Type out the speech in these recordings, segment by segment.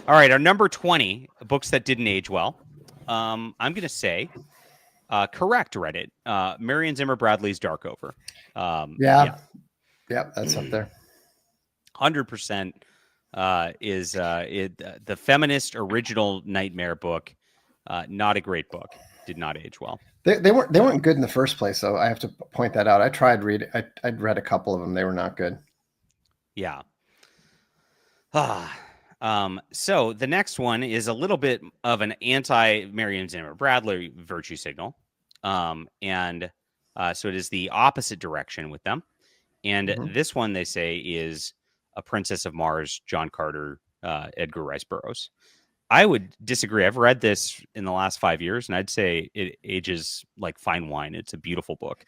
All right, our number 20 books that didn't age well. I'm going to say correct Reddit. Marion Zimmer Bradley's Darkover. Yeah, that's up there. 100% is the feminist original nightmare book. Not a great book. Did not age well. They weren't good in the first place, though. I have to point that out. I tried reading. I'd read a couple of them. They were not good. Yeah. So the next one is a little bit of an anti-Marion Zimmer Bradley virtue signal. So it is the opposite direction with them. And this one, they say, is A Princess of Mars, John Carter, Edgar Rice Burroughs. I would disagree. I've read this in the last 5 years, and I'd say it ages like fine wine. It's a beautiful book.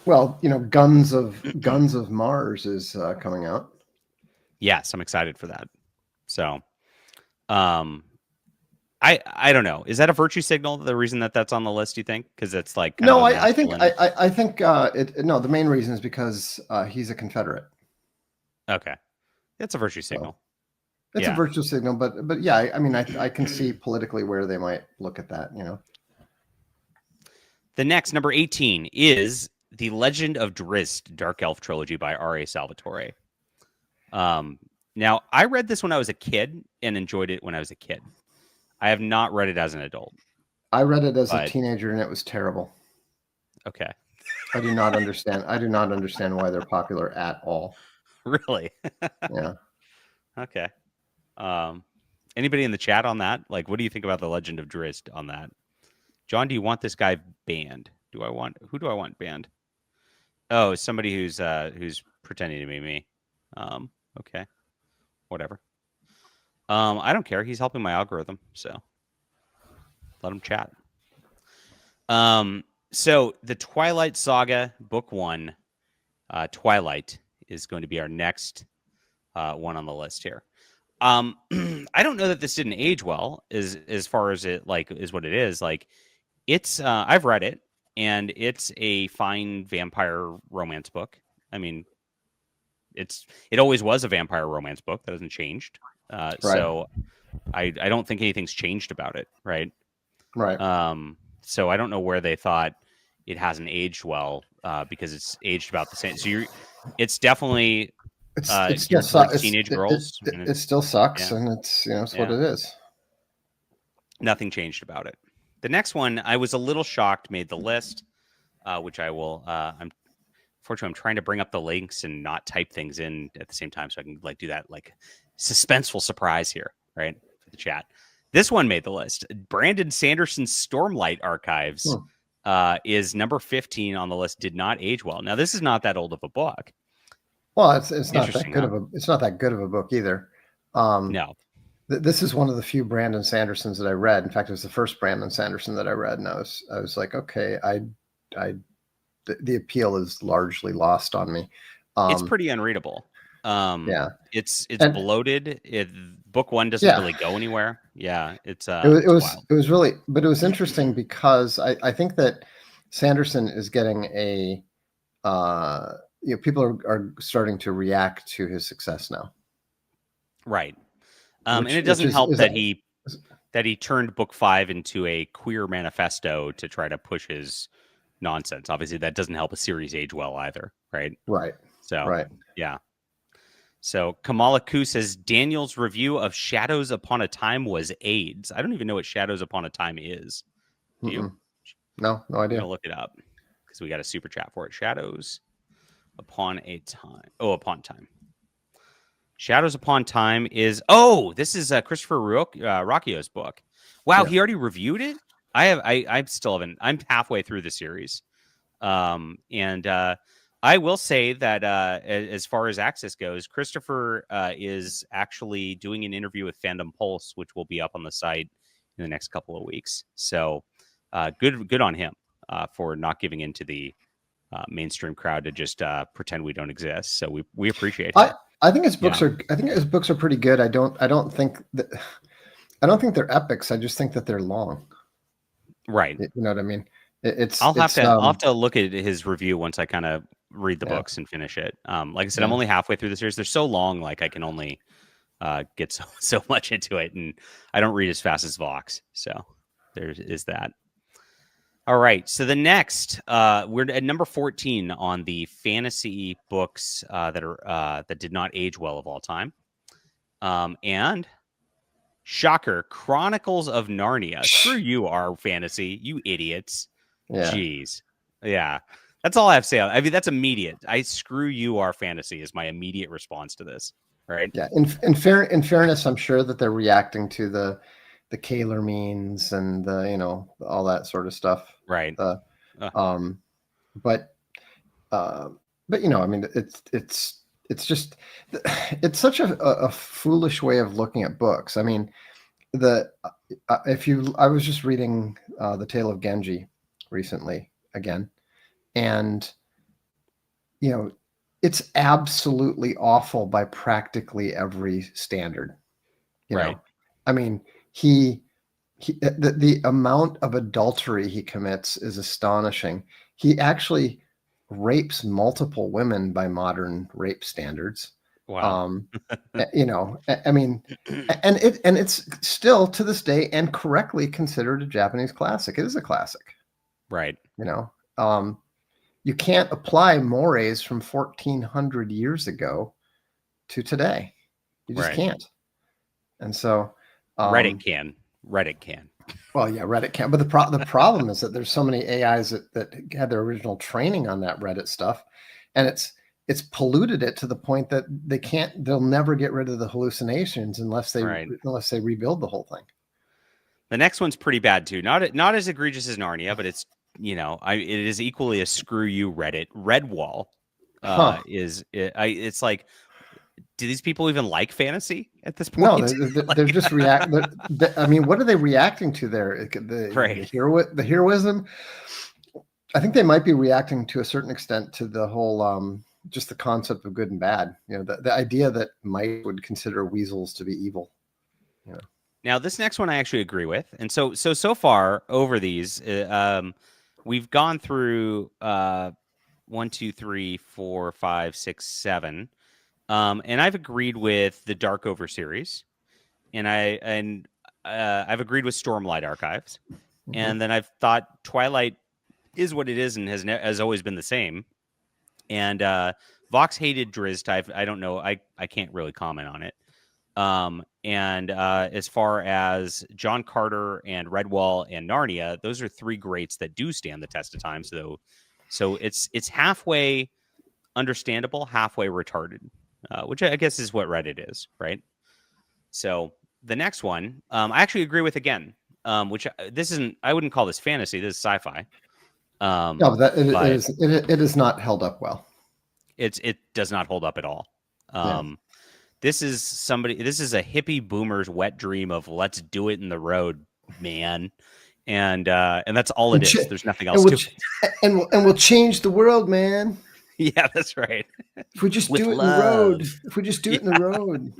Well, Guns of Mars is coming out. Yes, I'm excited for that. So, I don't know. Is that a virtue signal? The reason that's on the list, you think? Because it's like no. I think no. The main reason is because he's a Confederate. Okay, that's a virtue signal. It's a virtue signal, but yeah. I mean, I can see politically where they might look at that. The next, number 18, is The Legend of Drizzt, Dark Elf Trilogy by R.A. Salvatore. Now, I read this when I was a kid and enjoyed it when I was a kid. I have not read it as an adult. I read it as a teenager, and it was terrible. Okay. I do not understand. I do not understand why they're popular at all. Really? Yeah. Okay. Anybody in the chat on that? Like, what do you think about The Legend of Drizzt on that? John, do you want this guy banned? Who do I want banned? Oh, somebody who's pretending to be me. Okay. Whatever. I don't care. He's helping my algorithm, so let him chat. So the Twilight Saga, Book 1, Twilight, is going to be our next one on the list here. I don't know that this didn't age well as far as it is what it is. Like, it's I've read it, and it's a fine vampire romance book. I mean, it always was a vampire romance book. That hasn't changed. Right. So I don't think anything's changed about it. Right. Right. So I don't know where they thought it hasn't aged well, because it's aged about the same. So it's definitely it still sucks. Teenage girls. It still sucks, and it's what it is. Nothing changed about it. The next one, I was a little shocked, made the list, which I will. Unfortunately, I'm trying to bring up the links and not type things in at the same time, so I can do that suspenseful surprise here, right, for the chat. This one made the list. Brandon Sanderson's Stormlight Archives is number 15 on the list. Did not age well. Now, this is not that old of a book. Well, it's not that good it's not that good of a book either. No. This is one of the few Brandon Sandersons that I read. In fact, it was the first Brandon Sanderson that I read, and I was like, okay, the appeal is largely lost on me. It's pretty unreadable. It's bloated. Book 1 doesn't really go anywhere. Yeah, it was really, but it was interesting because I think that Sanderson is getting people are starting to react to his success now. Right. And it doesn't help that he turned Book 5 into a queer manifesto to try to push his nonsense. Obviously, that doesn't help a series age well either, right? Right. So, yeah. So, Kamala Ku says, Daniel's review of Shadows Upon a Time was AIDS. I don't even know what Shadows Upon a Time is. Do you? No idea. I'm going to look it up because we got a super chat for it. Shadows Upon a Time. Oh, Upon Time. Shadows Upon Time is... Oh, this is Christopher Rocchio's book. Wow, he already reviewed it? I still haven't. I'm halfway through the series. I will say that as far as access goes, Christopher is actually doing an interview with Fandom Pulse, which will be up on the site in the next couple of weeks. So good on him for not giving in to the mainstream crowd to just pretend we don't exist. So we appreciate it. I think his books are pretty good. I don't think they're epics. I just think that they're long. Right. You know what I mean? I'll have to look at his review once I kind of read the books and finish it. Like I said, I'm only halfway through the series. They're so long, like I can only get so much into it, and I don't read as fast as Vox. So there is that. All right. So the next, we're at number 14 on the fantasy books that did not age well of all time. And shocker, Chronicles of Narnia. Screw you, our fantasy, you idiots. Yeah. Jeez. Yeah. That's all I have to say. I mean, that's immediate. I screw you, our fantasy is my immediate response to this. Right. Yeah. In fairness, I'm sure that they're reacting to the Kaler means and the, all that sort of stuff. Right. But I mean, it's just, it's such a foolish way of looking at books. I mean, I was just reading The Tale of Genji recently again, and it's absolutely awful by practically every standard. You know, I mean, the amount of adultery he commits is astonishing. He actually rapes multiple women by modern rape standards. Wow. I mean, and it's still to this day and correctly considered a Japanese classic. It is a classic. Right. You can't apply mores from 1400 years ago to today. You just can't. And so Reddit can. Well, yeah, Reddit can. But the problem is that there's so many AIs that had their original training on that Reddit stuff, and it's polluted it to the point that they'll never get rid of the hallucinations unless they rebuild the whole thing. The next one's pretty bad too. Not as egregious as Narnia, but it's it is equally a screw you Reddit. Redwall it's like, do these people even like fantasy at this point? No, they're just I mean, what are they reacting to there? The heroism. I think they might be reacting to a certain extent to the whole just the concept of good and bad. The idea that might would consider weasels to be evil. Now, this next one I actually agree with, and so far over these, we've gone through 1, 2, 3, 4, 5, 6, 7. And I've agreed with the Darkover series, and I've agreed with Stormlight Archives, and then I've thought Twilight is what it is and has always been the same. And Vox hated Drizzt. I don't know. I can't really comment on it. And as far as John Carter and Redwall and Narnia, those are three greats that do stand the test of time. So it's halfway understandable, halfway retarded. Which I guess is what Reddit is, right? So the next one, I actually agree with again, which this isn't. I wouldn't call this fantasy. This is sci-fi. No, but it is not held up well. It does not hold up at all. This is a hippie boomer's wet dream of let's do it in the road, man, and that's all it is. There's nothing else to it. And we'll change the world, man. Yeah, that's right. If we just do it in the road,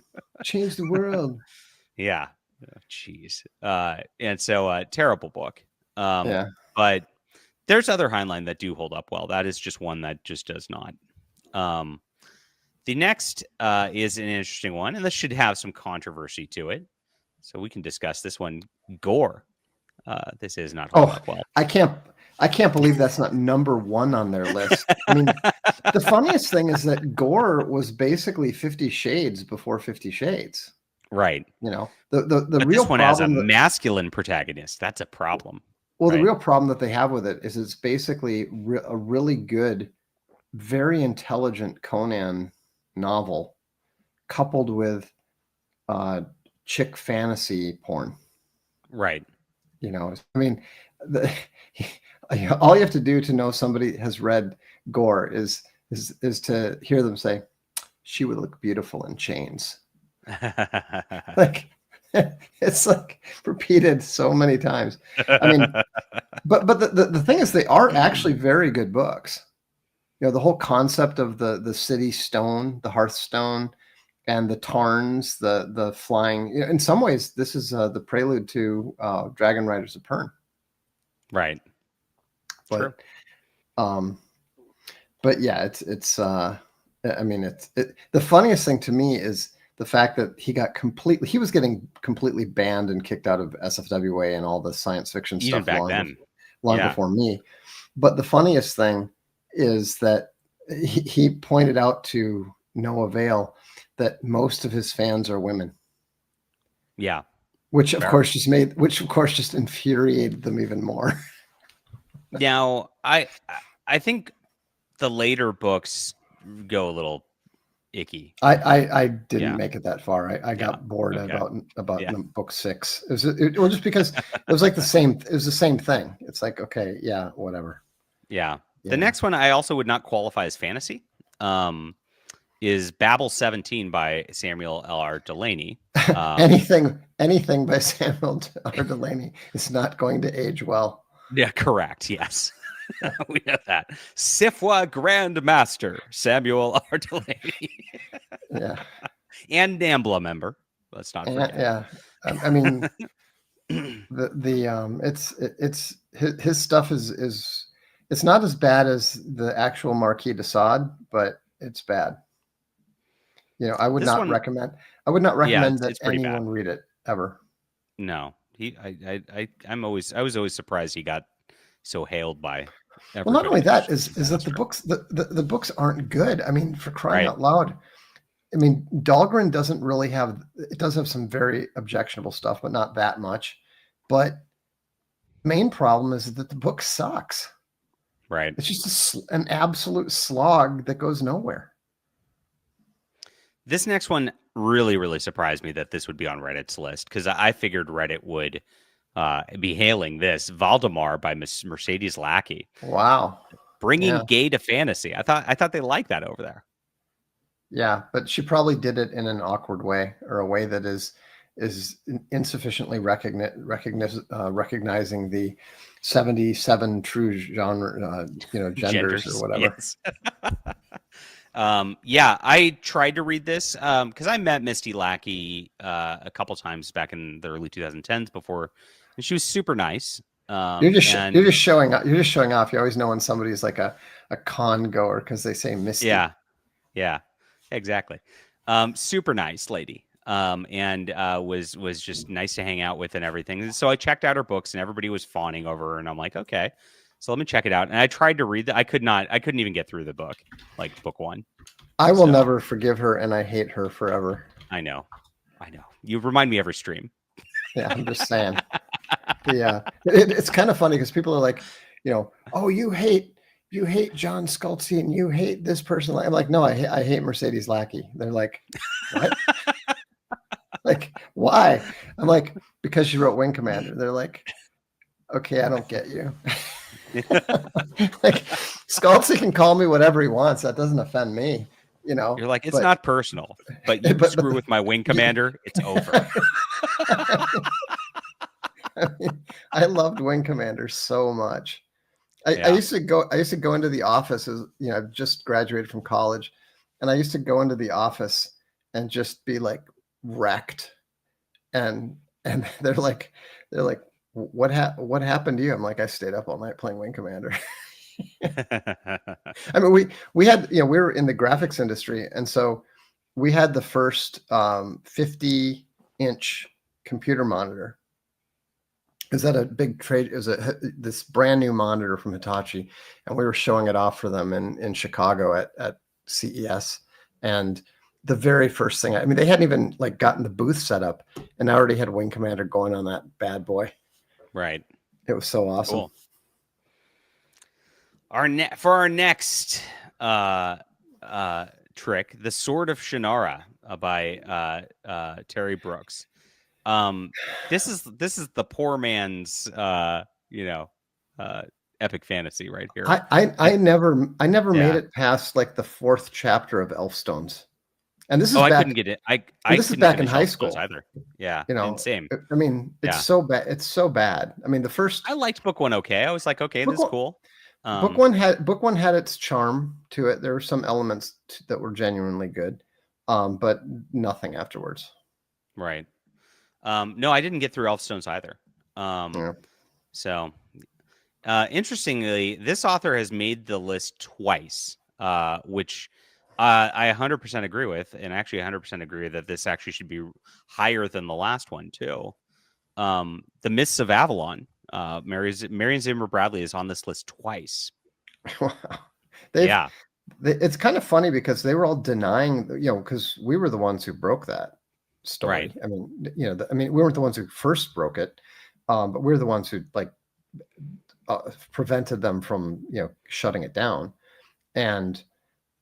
change the world. Yeah. Jeez. And so terrible book. But there's other Heinlein that do hold up well. That is just one that just does not. The next is an interesting one, and this should have some controversy to it. So we can discuss this one. Gore. This is not hold up well. I can't believe that's not number one on their list. I mean, the funniest thing is that Gore was basically 50 Shades before 50 Shades. Right. The real this one has a masculine protagonist. That's a problem. Well, the real problem that they have with it is it's basically a really good, very intelligent Conan novel coupled with chick fantasy porn. Right. I mean, all you have to do to know somebody has read Gore is to hear them say, "She would look beautiful in chains." Like it's like repeated so many times. I mean, but the thing is, they are actually very good books. The whole concept of the city stone, the Hearthstone, and the Tarns, the flying. In some ways, this is the prelude to Dragonriders of Pern. Right. True. But yeah, it's I mean, the funniest thing to me is the fact that he was getting completely banned and kicked out of SFWA and all the science fiction Even stuff back then. long before me. But the funniest thing is that he pointed out to no avail that most of his fans are women. Yeah. Which of course just infuriated them even more. Now, I think the later books go a little icky. I didn't make it that far. I got bored about book 6. It was just because it was like the same. It was the same thing. It's like, okay, yeah, whatever. Yeah. The next one I also would not qualify as fantasy. Is Babel 17 by Samuel L.R. Delany. Anything by Samuel R. Delany is not going to age well. Yeah, correct. Yes. We have that. Sifwa Grandmaster Samuel R. Delany. Yeah. And NAMBLA member. Let's not forget. Yeah. I mean, it's his stuff is it's not as bad as the actual Marquis de Sade, but it's bad. You know, I would not recommend that anyone read it ever. No, I was always surprised he got so hailed by everybody. Well, not only that is that the books aren't good. I mean, for crying out loud. I mean, Dahlgren does have some very objectionable stuff, but not that much. But the main problem is that the book sucks. Right. It's just an absolute slog that goes nowhere. This next one really, really surprised me that this would be on Reddit's list, because I figured Reddit would be hailing this. Valdemar by Mercedes Lackey. Wow. Bringing gay to fantasy. I thought they liked that over there. Yeah, but she probably did it in an awkward way, or a way that is insufficiently recognizing the 77 true genre, genders or whatever. Yes. I tried to read this because I met Misty Lackey a couple times back in the early 2010s before, and she was super nice. You're just showing off. You're just showing off. You always know when somebody's like a con goer because they say Misty. Yeah, exactly. Super nice lady. And was just nice to hang out with and everything. And so I checked out her books, and everybody was fawning over her, and I'm like, okay. So let me check it out. And I tried to read that. I couldn't even get through the book, like book 1. I will never forgive her, and I hate her forever. I know. You remind me every stream. Yeah, I'm just saying. Yeah. It's kind of funny because people are like, oh, you hate John Scalzi and you hate this person. I'm like, no, I hate Mercedes Lackey. They're like, what? Like, why? I'm like, because she wrote Wing Commander. They're like, okay, I don't get you. Like, Scalzi can call me whatever he wants. That doesn't offend me. You're like, it's not personal, but you screw with my Wing Commander, it's over. I loved Wing Commander so much. I used to go into the office as I've just graduated from college, and I used to go into the office and just be like wrecked, and they're like what happened to you? I'm like, I stayed up all night playing Wing Commander. I mean, we had we were in the graphics industry, and so we had the first 50-inch computer monitor. Is that a big trade? It was this brand new monitor from Hitachi, and we were showing it off for them in Chicago at CES. And the very first thing, I mean, they hadn't even like gotten the booth set up, and I already had Wing Commander going on that bad boy. Right. It was so awesome. Cool. For our next trick, The Sword of Shannara by Terry Brooks. This is the poor man's epic fantasy right here. I never made it past like the 4th chapter of Elfstones. And this is I couldn't get it. This is back in high school either. Yeah, same. I mean, it's so bad. It's so bad. I mean, I liked book 1 okay. I was like, okay, this is cool. Book one had its charm to it. There were some elements that were genuinely good, but nothing afterwards. Right. No, I didn't get through Elfstones either. So, interestingly, this author has made the list twice, which I 100% agree with, and actually 100% agree that this actually should be higher than the last one too. The Mists of Avalon. Marion Zimmer Bradley is on this list twice. Wow. They've Yeah, it's kind of funny because they were all denying, because we were the ones who broke that story. Right. I mean, we weren't the ones who first broke it, but we were the ones who prevented them from, shutting it down. And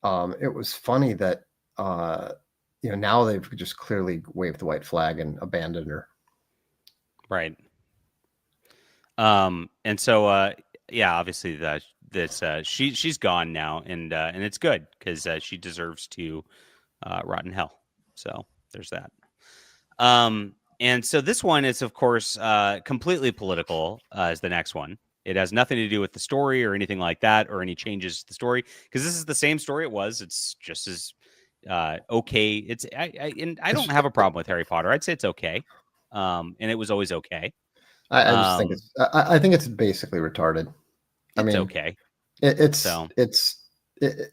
it was funny that, now they've just clearly waved the white flag and abandoned her. right. And so, yeah, obviously she's gone now, and it's good because she deserves to rot in hell. So there's that. And so this one is, of course, completely political. Is the next one. It has nothing to do with the story or anything like that, or any changes to the story, because this is the same story it was. It's just as okay. And I don't have a problem with Harry Potter. I'd say it's okay. And it was always okay. I just think I think it's basically retarded. It's okay. The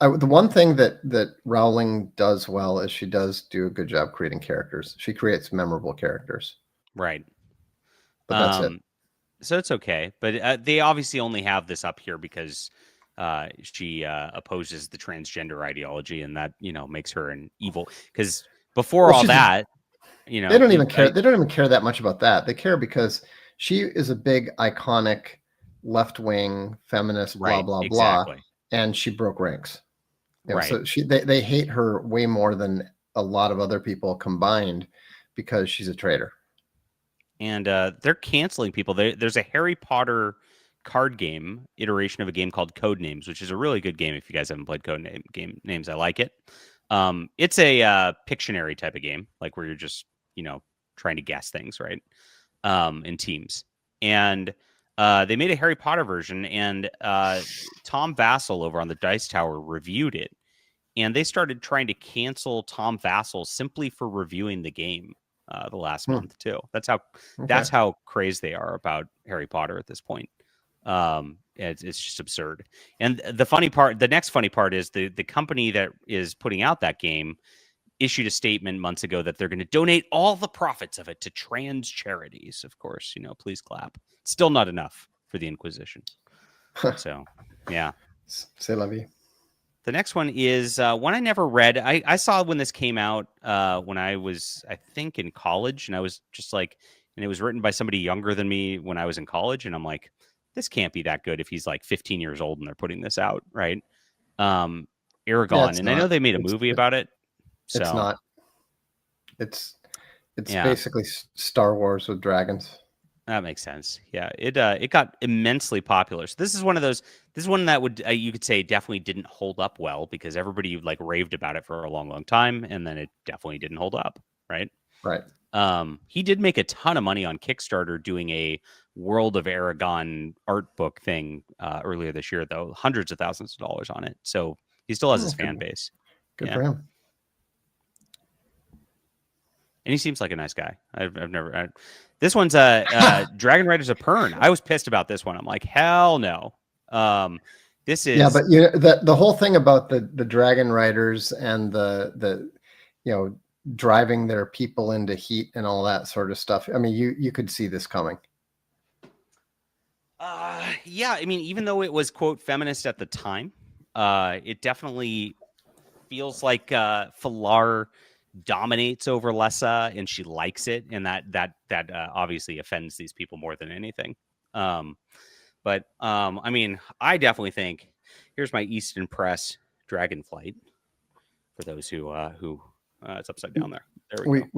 one thing that Rowling does well is she does do a good job creating characters. She creates memorable characters. Right. But that's it. So it's okay. But they obviously only have this up here because she opposes the transgender ideology, and that, makes her an evil. Because before all that, they don't even care. They don't even care that much about that. They care because she is a big, iconic, left-wing feminist, blah, blah, blah. And she broke ranks. Right. So they hate her way more than a lot of other people combined because she's a traitor. And they're canceling people. There's a Harry Potter card game iteration of a game called Codenames, which is a really good game. If you guys haven't played Codenames, I like it. It's a Pictionary type of game, like where you're just, trying to guess things, right? In teams. And they made a Harry Potter version, and Tom Vassell over on the Dice Tower reviewed it. And they started trying to cancel Tom Vassell simply for reviewing the game the last month too. That's how crazed they are about Harry Potter at this point. It's just absurd. And the next funny part is the company that is putting out that game issued a statement months ago that they're going to donate all the profits of it to trans charities. Of course, please clap. Still not enough for the Inquisition. So, yeah. C'est la vie. The next one is one I never read. I saw when this came out when I was, I think, in college, and I was just like, and it was written by somebody younger than me when I was in college, and I'm like, this can't be that good if he's like 15 years old and they're putting this out, right? Aragon, and I know they made a movie about it. So. It's not. It's basically Star Wars with dragons. That makes sense. Yeah, it got immensely popular. So this is one of those. This is one that would you could say definitely didn't hold up well because everybody like raved about it for a long, long time, and then it definitely didn't hold up. Right. Right. He did make a ton of money on Kickstarter doing a World of Aragon art book thing earlier this year, though hundreds of thousands of dollars on it. So he still has his fan base. Good for him. And he seems like a nice guy. This one's Dragonriders of Pern. I was pissed about this one. I'm like, hell no. This is but the whole thing about the Dragonriders and the driving their people into heat and all that sort of stuff. I mean, you could see this coming. Yeah. I mean, even though it was quote feminist at the time, it definitely feels like Falar dominates over Lessa, and she likes it, and that obviously offends these people more than anything. But I mean, I definitely think here's my Easton Press Dragonflight for those who it's upside down there. There we go.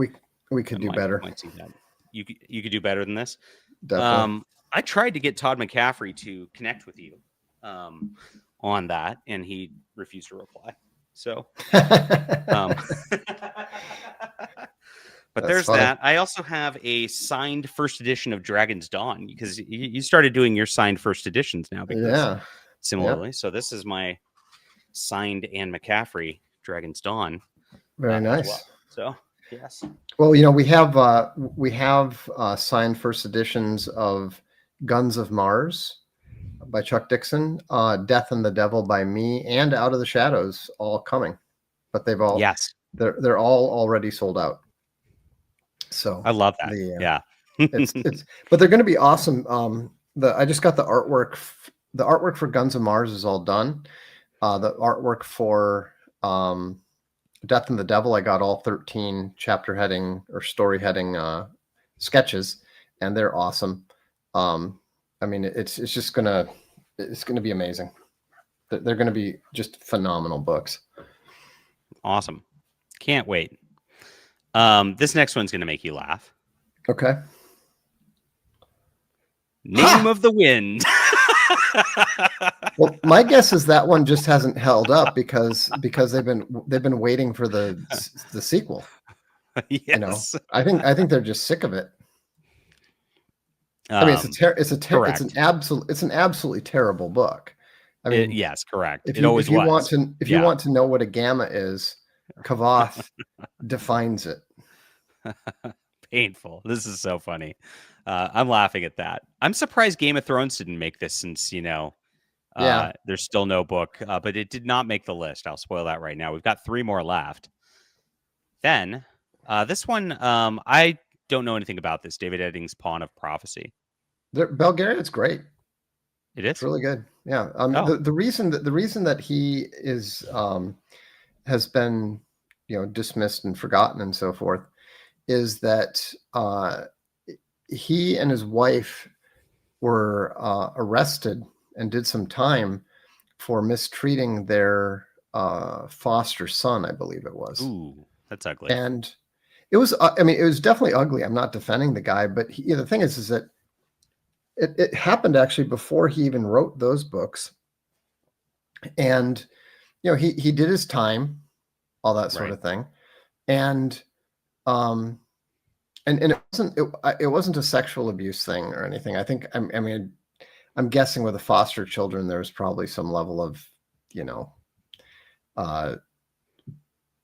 We could do better. Might see that. You could do better than this. Definitely. I tried to get Todd McCaffrey to connect with you on that, and he refused to reply. So, but there's funny. That. I also have a signed first edition of Dragon's Dawn because you started doing your signed first editions now. Because similarly. So this is my signed Anne McCaffrey Dragon's Dawn. Very nice. Well. So yes. Well, we have signed first editions of Guns of Mars by Chuck Dixon, Death and the Devil by me, and Out of the Shadows all coming, but Yes, they're all already sold out. So I love that. Yeah. it's but they're going to be awesome. I just got the artwork. The artwork for Guns of Mars is all done. The artwork for Death and the Devil, I got all 13 chapter heading or story heading sketches, and they're awesome. I mean, it's just gonna be amazing. They're gonna be just phenomenal books. Awesome. Can't wait. This next one's gonna make you laugh. Okay. Name of the Wind. Well, my guess is that one just hasn't held up because they've been waiting for the sequel. Yes. You know, I think they're just sick of it. I mean, it's an absolutely terrible book. I mean, yes, correct. If you want to know what a gamma is, Kavoth defines it. Painful. This is so funny. I'm laughing at that. I'm surprised Game of Thrones didn't make this since, there's still no book, but it did not make the list. I'll spoil that right now. We've got 3 more left. Then this one, I don't know anything about this. David Eddings' Pawn of Prophecy. Belgariad's great. It is? It's really good. Yeah. The reason that he is has been dismissed and forgotten and so forth is that he and his wife were arrested and did some time for mistreating their foster son, I believe it was. Ooh, that's ugly. And it was, it was definitely ugly. I'm not defending the guy, but the thing is that it happened actually before he even wrote those books. And, he did his time, all that sort of thing. And, and it wasn't a sexual abuse thing or anything. I think, I'm guessing with the foster children, there's probably some level of,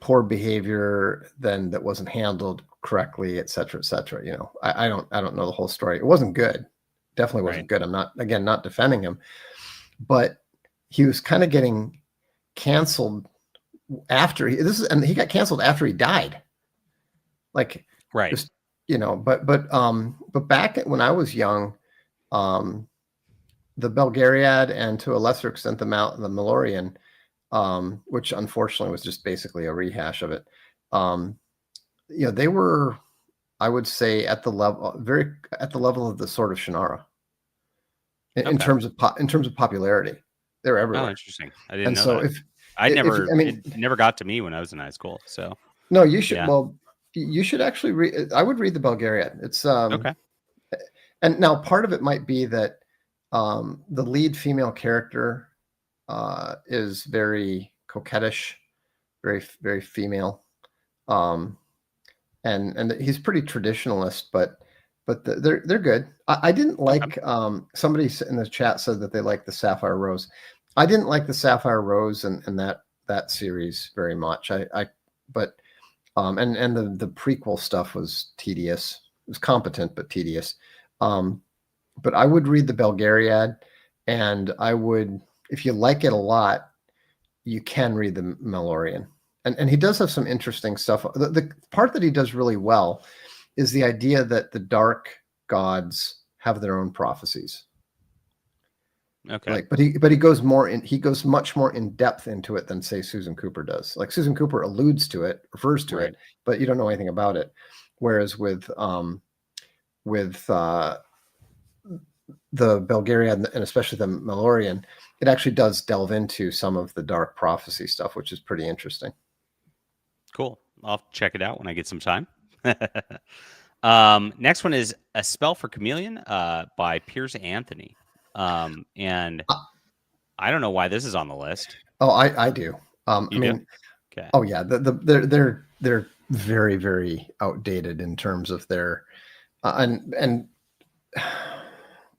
poor behavior then that wasn't handled correctly, et cetera, et cetera. I don't know the whole story. It wasn't good. Definitely wasn't good. I'm not defending him, but he was kind of getting canceled after he got canceled after he died. Like, right. Just, but back when I was young, the Belgariad and to a lesser extent the Malloreon, which unfortunately was just basically a rehash of it. They were, I would say, at the level of the Sword of Shannara in terms of popularity. They're everywhere. Oh, interesting. I didn't know that. It never got to me when I was in high school. So no, you should. Yeah. Well, you should actually read. I would read the Belgariad. It's okay. And now part of it might be that the lead female character is very coquettish, very, very female. And he's pretty traditionalist, but they're good. I didn't like somebody in the chat said that they liked the Sapphire Rose. I didn't like the Sapphire Rose and that series very much. But the prequel stuff was tedious. It was competent but tedious. But I would read the Belgariad, and I would, if you like it a lot, you can read the Malloreon. And he does have some interesting stuff. The part that he does really well is the idea that the dark gods have their own prophecies. Okay. But he goes much more in depth into it than say Susan Cooper does. Like Susan Cooper alludes to it, refers to it, but you don't know anything about it. Whereas with the Belgariad and especially the Malloreon, it actually does delve into some of the dark prophecy stuff, which is pretty interesting. Cool. I'll check it out when I get some time. Next one is A Spell for Chameleon by Piers Anthony. And I don't know why this is on the list. Oh, I do. Do? Okay. Oh yeah, they're very, very outdated in terms of their and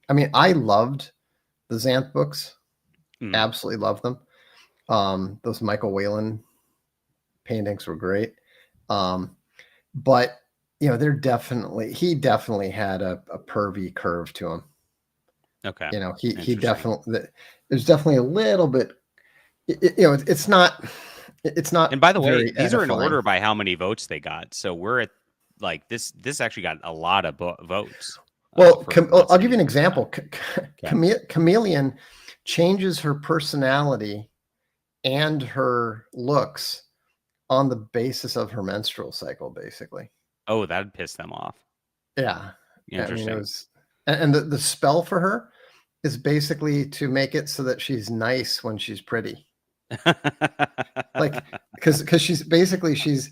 I loved the Xanth books. Absolutely loved them. Those Michael Whalen paintings were great. But he definitely had a pervy curve to him. Okay. You know, he Interesting. definitely, there's definitely a little bit, you know, it's not And by the way, very these are in edifying. order by how many votes they got. So we're at like this actually got a lot of votes. Well, Not I'll give you saying an example. okay. Chameleon changes her personality and her looks on the basis of her menstrual cycle, basically. Oh, that'd piss them off. Yeah. I mean, it Interesting. was, and the spell for her is basically to make it so that she's nice when she's pretty. Like, because she's basically, she's,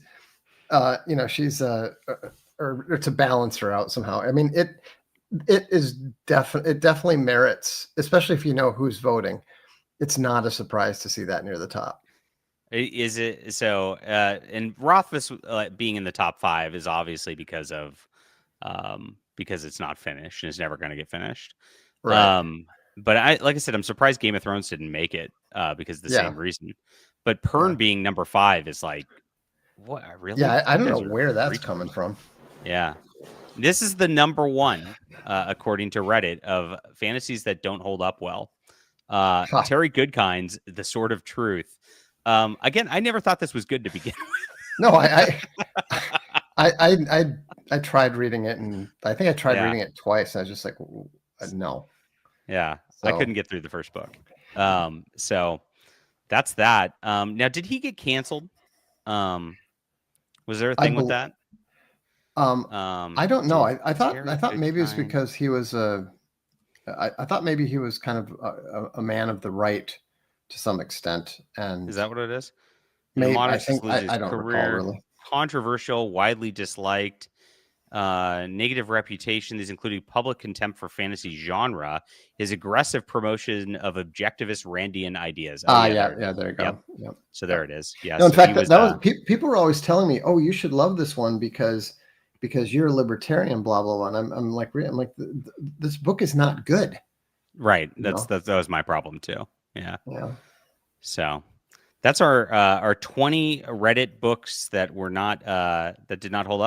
you know, she's, or to balance her out somehow. I mean, it is it definitely merits, especially if you know who's voting. It's not a surprise to see that near the top. Is it so? And Rothfuss being in the top 5 is obviously because it's not finished and is never going to get finished. Right. But like I said, I'm surprised Game of Thrones didn't make it because of the Yeah. same reason. But Yeah. Pern being number 5 is like, what? Really? Yeah, I You don't know guys are where that's reaching. coming from. Yeah. This is the number 1, according to Reddit, of fantasies that don't hold up well. Terry Goodkind's The Sword of Truth. Again, I never thought this was good to begin with. No, I tried reading it, and I think I tried reading it twice. And I was just like, no. Yeah, so, I couldn't get through the first book. So that's that. Now, did he get canceled? Was there a thing with that? I don't know. I thought maybe it's because he was I thought maybe he was kind of a man of the right to some extent. And is that what it is? Maybe I think I don't recall really. Controversial, widely disliked, negative reputation. These included public contempt for fantasy genre, his aggressive promotion of objectivist Randian ideas. Yeah, there you go. Yep. So there it is. Yeah. No, in fact, that was people were always telling me, "Oh, you should love this one because you're a libertarian." Blah blah blah. And I'm like, this book is not good. Right. That was my problem too. Yeah. Yeah. So that's our 20 Reddit books that were not that did not hold up.